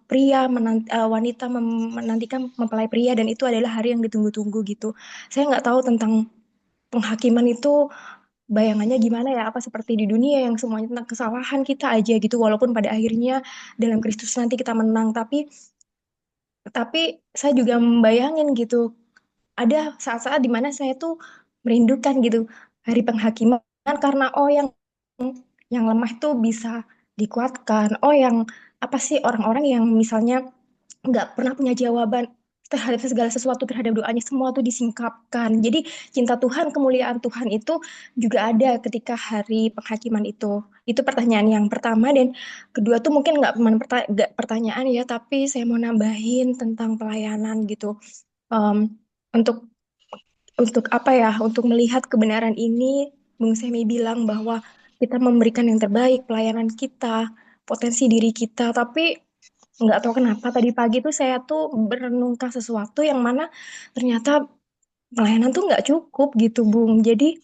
wanita menantikan mempelai pria, dan itu adalah hari yang ditunggu-tunggu gitu. Saya nggak tahu tentang penghakiman itu bayangannya gimana ya, apa seperti di dunia yang semuanya tentang kesalahan kita aja gitu, walaupun pada akhirnya dalam Kristus nanti kita menang, tapi saya juga membayangin gitu, ada saat-saat dimana saya tuh merindukan gitu hari penghakiman, karena yang lemah tuh bisa dikuatkan. Oh, yang apa sih, orang-orang yang misalnya nggak pernah punya jawaban terhadap segala sesuatu, terhadap doanya, semua tuh disingkapkan. Jadi cinta Tuhan, kemuliaan Tuhan itu juga ada ketika hari penghakiman itu. Itu pertanyaan yang pertama. Dan kedua tuh mungkin nggak pertanyaan ya, tapi saya mau nambahin tentang pelayanan gitu. Em, untuk apa ya, untuk melihat kebenaran ini, Bung Semi bilang bahwa kita memberikan yang terbaik, pelayanan kita, potensi diri kita, tapi nggak tahu kenapa tadi pagi tuh saya tuh merenungkan sesuatu yang mana ternyata pelayanan tuh nggak cukup gitu, Bung. Jadi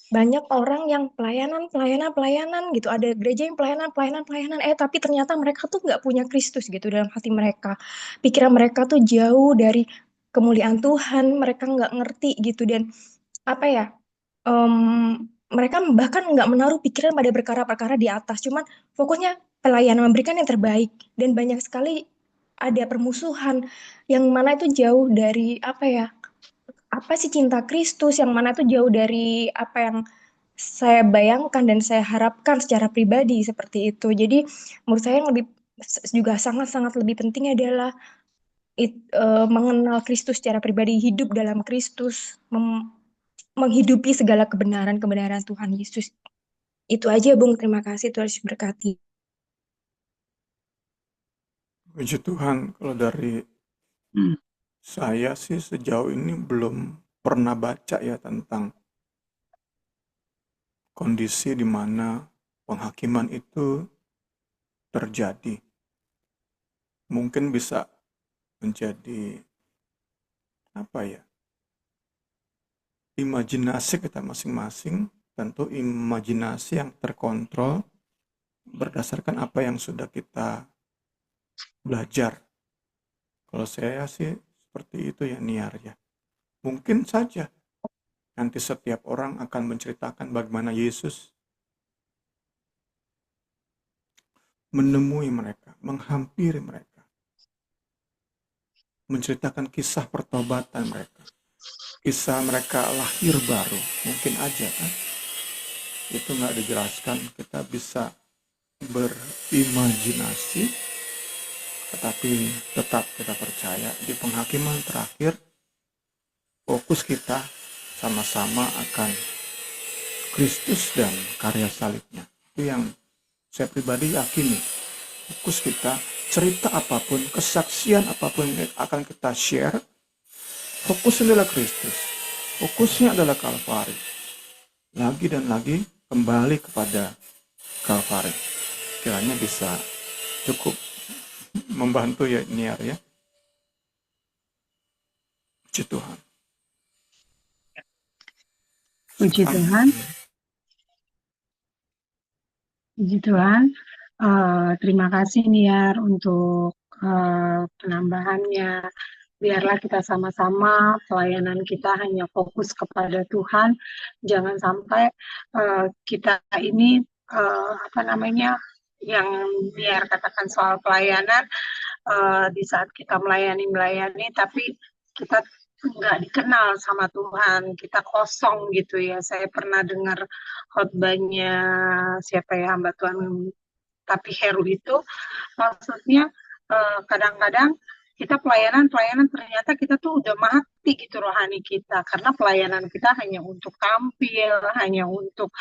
banyak orang yang pelayanan, pelayanan, pelayanan gitu. Ada gereja yang pelayanan, pelayanan, pelayanan. Tapi ternyata mereka tuh nggak punya Kristus gitu dalam hati mereka. Pikiran mereka tuh jauh dari kemuliaan Tuhan. Mereka nggak ngerti gitu. Dan apa ya? Mereka bahkan nggak menaruh pikiran pada perkara-perkara di atas. Cuman fokusnya pelayanan, memberikan yang terbaik. Dan banyak sekali ada permusuhan yang mana itu jauh dari apa ya? Apa sih cinta Kristus yang mana tuh jauh dari apa yang saya bayangkan dan saya harapkan secara pribadi seperti itu. Jadi menurut saya yang lebih juga sangat-sangat lebih penting adalah mengenal Kristus secara pribadi, hidup dalam Kristus, menghidupi segala kebenaran-kebenaran Tuhan Yesus. Itu aja, Bung. Terima kasih. Tuhan Yesus berkati. Puji Tuhan, kalau dari saya sih sejauh ini belum pernah baca ya tentang kondisi di mana penghakiman itu terjadi. Mungkin bisa menjadi apa ya? Imajinasi kita masing-masing, tentu imajinasi yang terkontrol berdasarkan apa yang sudah kita belajar. Kalau saya sih seperti itu ya Niar ya. Mungkin saja nanti setiap orang akan menceritakan bagaimana Yesus menemui mereka, menghampiri mereka, menceritakan kisah pertobatan mereka, kisah mereka lahir baru. Mungkin aja kan, itu nggak dijelaskan, kita bisa berimajinasi, tetapi tetap kita percaya di penghakiman terakhir, fokus kita sama-sama akan Kristus dan karya salibnya. Itu yang saya pribadi yakini. Fokus kita, cerita apapun, kesaksian apapun yang akan kita share, fokusnya adalah Kristus. Fokusnya adalah Kalvari. Lagi dan lagi kembali kepada Kalvari. Kiranya bisa cukup membantu ya Niar ya. Puji Tuhan. Puji Tuhan. Puji Tuhan. Terima kasih Niar untuk penambahannya. Biarlah kita sama-sama pelayanan kita hanya fokus kepada Tuhan. Jangan sampai kita ini yang biar katakan soal pelayanan di saat kita melayani, tapi kita nggak dikenal sama Tuhan, kita kosong gitu ya. Saya pernah dengar khotbahnya siapa ya, hamba Tuhan tapi Heru itu, maksudnya kadang-kadang kita pelayanan ternyata kita tuh udah mati gitu rohani kita, karena pelayanan kita hanya untuk tampil, hanya untuk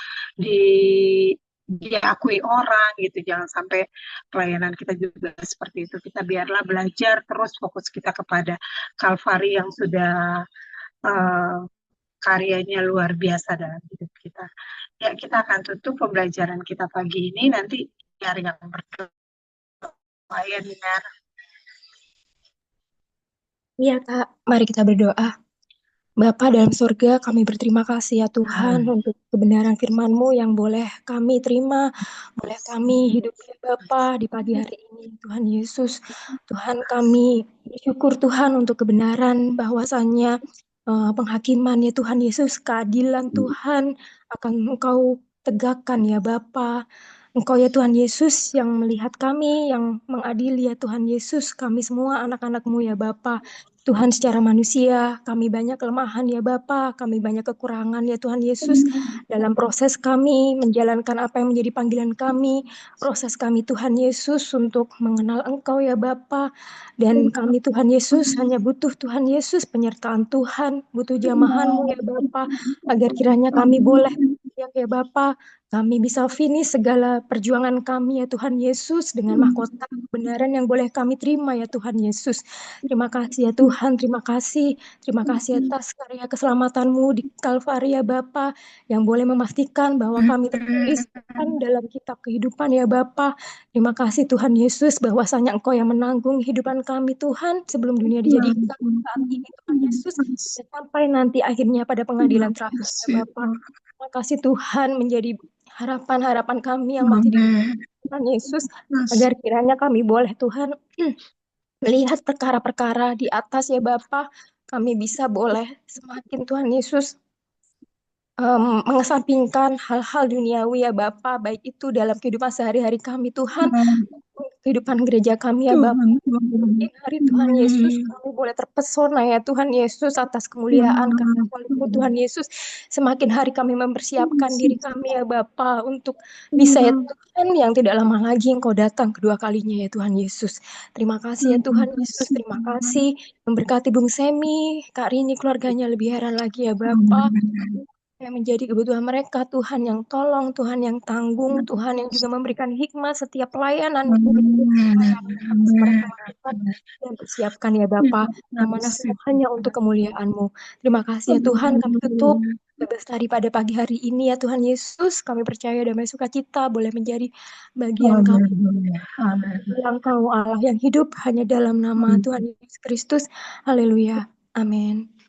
diakui orang gitu. Jangan sampai pelayanan kita juga seperti itu. Kita biarlah belajar terus, fokus kita kepada Kalvari yang sudah karyanya luar biasa dalam hidup kita. Ya, kita akan tutup pembelajaran kita pagi ini. Nanti hari yang berdoa ya, Niar. Iya, Kak. Mari kita berdoa. Bapa dalam surga, kami berterima kasih ya Tuhan untuk kebenaran firman-Mu yang boleh kami terima, boleh kami hidup ya Bapa di pagi hari ini. Tuhan Yesus, Tuhan kami bersyukur Tuhan untuk kebenaran bahwasannya penghakiman ya Tuhan Yesus, keadilan Tuhan akan Engkau tegakkan ya Bapa. Engkau ya Tuhan Yesus yang melihat kami, yang mengadili ya Tuhan Yesus, kami semua anak-anak-Mu ya Bapa. Tuhan secara manusia, kami banyak kelemahan ya Bapa, kami banyak kekurangan ya Tuhan Yesus. Dalam proses kami menjalankan apa yang menjadi panggilan kami, proses kami Tuhan Yesus untuk mengenal Engkau ya Bapa. Dan kami Tuhan Yesus hanya butuh Tuhan Yesus, penyertaan Tuhan, butuh jamahan-Mu ya Bapa, agar kiranya kami boleh ya Bapa, kami bisa finish segala perjuangan kami ya Tuhan Yesus dengan mahkota kebenaran yang boleh kami terima ya Tuhan Yesus. Terima kasih ya Tuhan, terima kasih atas karya keselamatan-Mu di Kalvari ya Bapa, yang boleh memastikan bahwa kami tertulis dalam kitab kehidupan ya Bapa. Terima kasih Tuhan Yesus, bahwasanya Engkau yang menanggung kehidupan kami Tuhan, sebelum dunia dijadikan saat ini Tuhan Yesus, sampai nanti akhirnya pada pengadilan terakhir ya Bapa. Terima kasih Tuhan menjadi harapan-harapan kami yang masih di Amin. Tuhan Yesus, Yes. agar kiranya kami boleh Tuhan melihat perkara-perkara di atas ya Bapa, kami bisa boleh semakin Tuhan Yesus mengesampingkan hal-hal duniawi ya Bapa, baik itu dalam kehidupan sehari-hari kami Tuhan, kehidupan gereja kami ya Bapa. Tuhan, Tuhan. Di hari Tuhan Yesus kami boleh terpesona ya Tuhan Yesus atas kemuliaan karya-Mu Tuhan Yesus. Semakin hari kami mempersiapkan diri kami ya Bapa untuk bisa ya Tuhan yang tidak lama lagi Engkau datang kedua kalinya ya Tuhan Yesus. Terima kasih ya Tuhan Yesus, terima kasih memberkati Bung Semi, Kak Rini, keluarganya lebih heran lagi ya Bapa. Yang menjadi kebutuhan mereka, Tuhan yang tolong, Tuhan yang tanggung, Tuhan yang juga memberikan hikmat setiap pelayanan mereka lakukan dan persiapkan ya Bapa, yang mana semua hanya untuk kemuliaan-Mu. Terima kasih ya Tuhan, kami tutup bebas tadi pada pagi hari ini ya Tuhan Yesus, kami percaya damai sukacita boleh menjadi bagian kami. Yang Kau Allah yang hidup hanya dalam nama Tuhan Yesus Kristus. Haleluya. Amin.